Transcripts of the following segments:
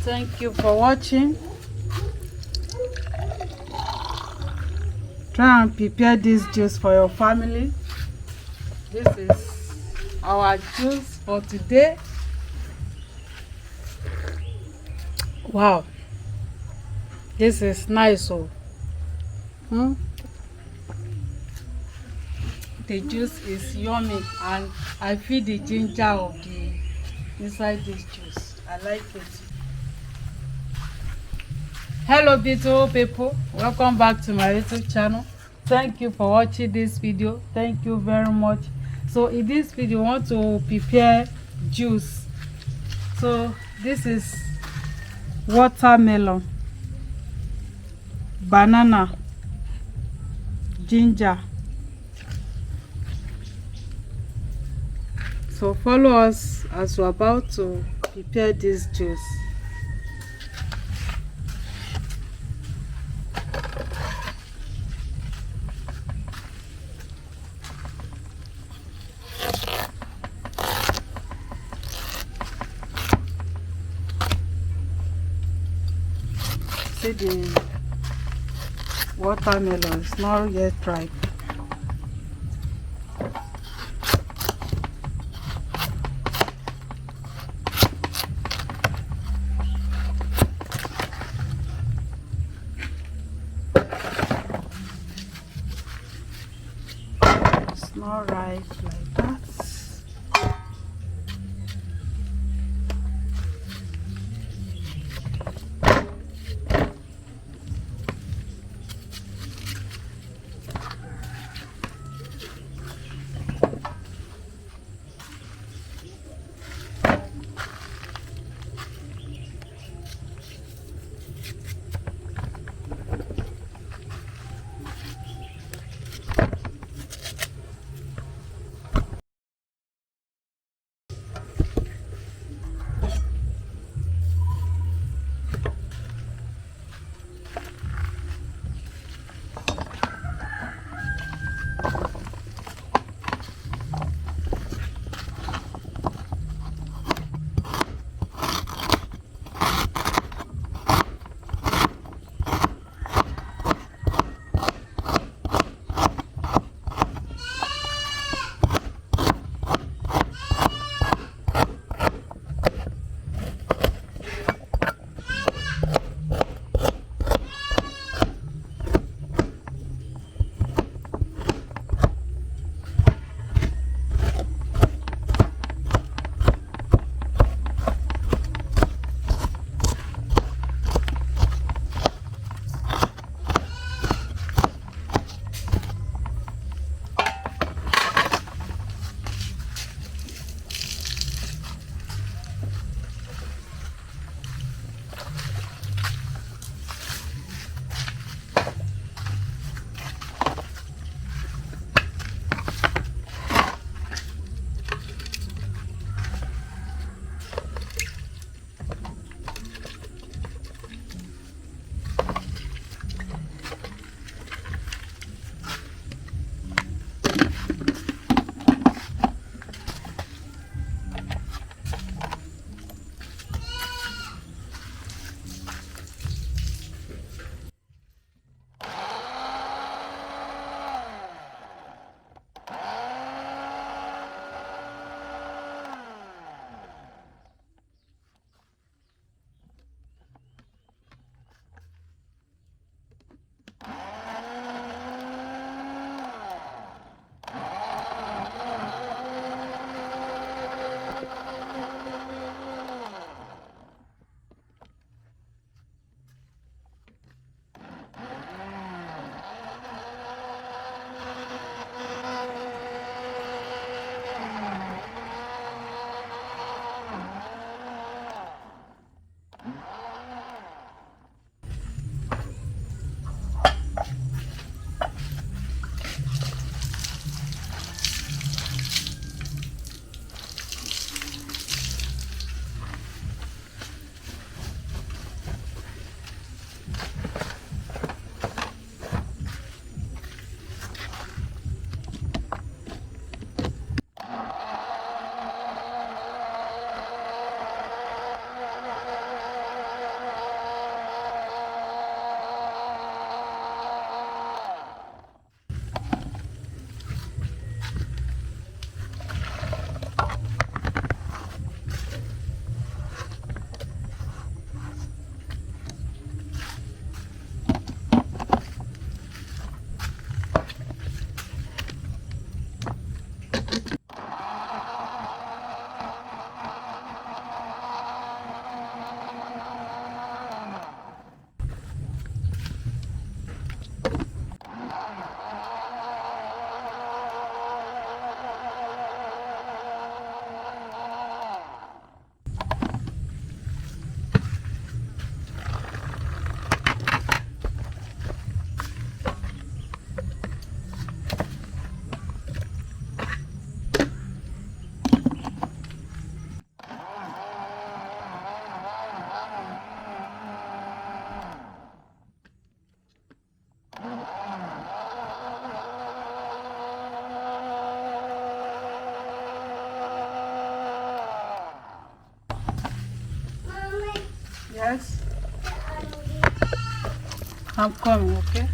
Thank you for watching. Try and prepare this juice for your family. This is our juice for today. Wow, this is nice. The juice is yummy, and I feel the ginger of the inside this juice. I like it. Hello beautiful people, welcome back to my YouTube channel. Thank you for watching this video. Thank you very much. So in this video, I want to prepare juice. So this is watermelon, banana, ginger. So follow us as we're about to prepare this juice. See, the watermelon is not yet ripe. It's not ripe like that. Yes, I'm coming, okay?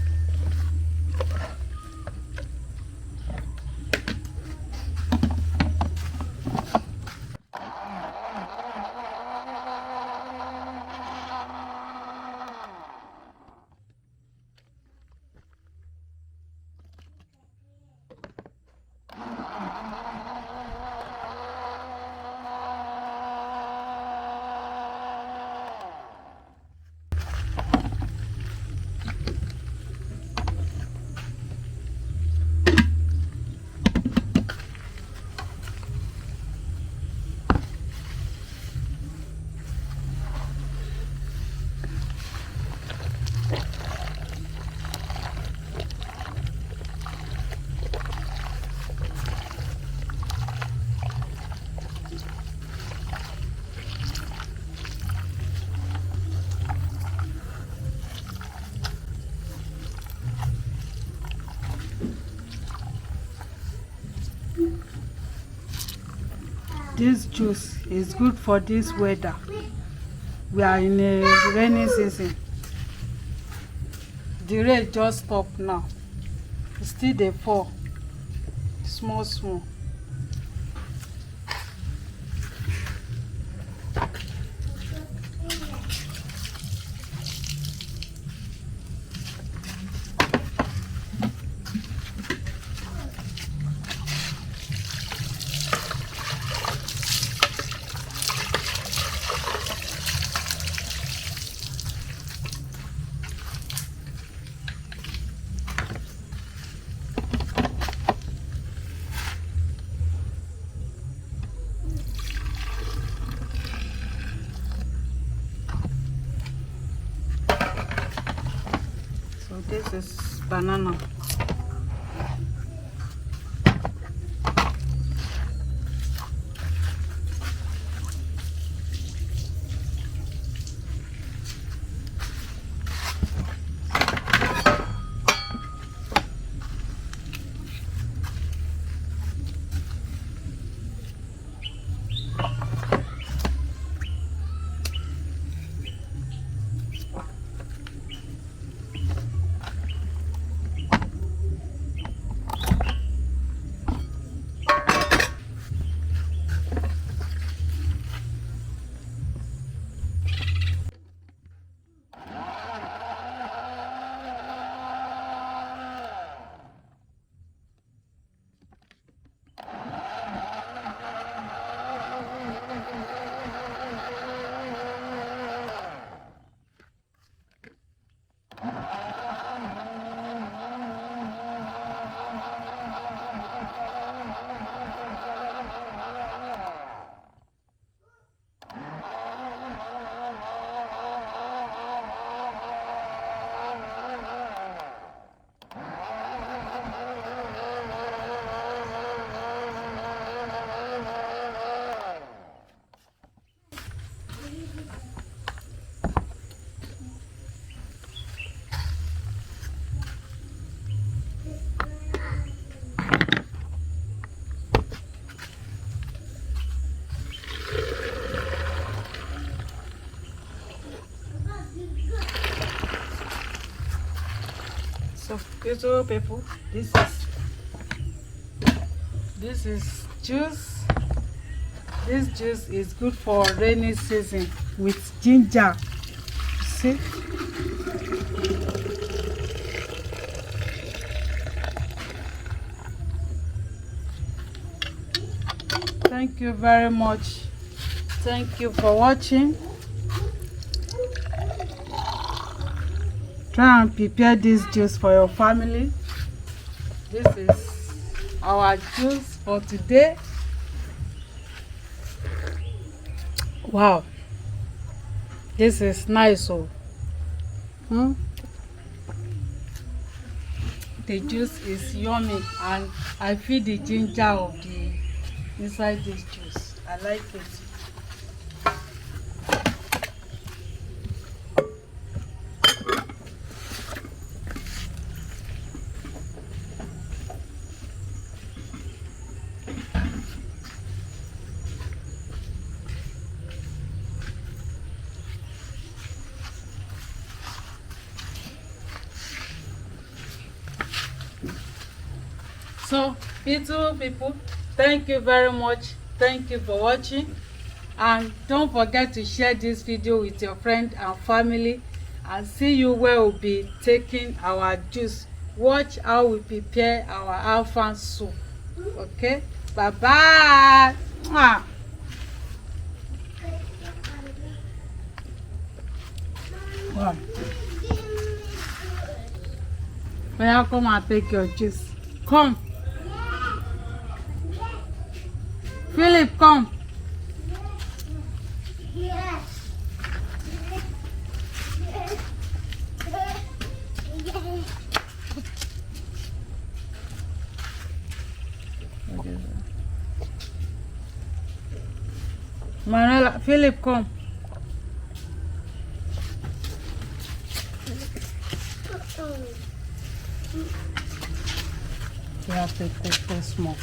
This juice is good for this weather. We are in a rainy season. The rain just stopped now. It's still dey fall, small small. So this is banana. So beautiful people, this is juice. This juice is good for rainy season with ginger. See? Thank you very much. Thank you for watching. Try and prepare this juice for your family. This is our juice for today. Wow, this is nice. The juice is yummy, and I feel the ginger of the inside this juice. I like it. So, beautiful people, thank you very much. Thank you for watching. And don't forget to share this video with your friend and family. And see you where we'll be taking our juice. Watch how we prepare our alpha soup. Okay? Bye-bye. Mwah. Wow. Well, come and take your juice. Come. Philip, come. Manuela, Philip, come. You have to cook for small.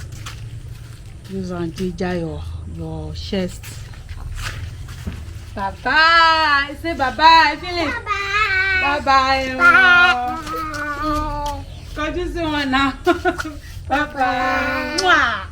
Use and ginger your chest. Bye bye. Say bye bye, Philip. Bye bye. Bye bye. Can you say one now? Bye bye. Mwah.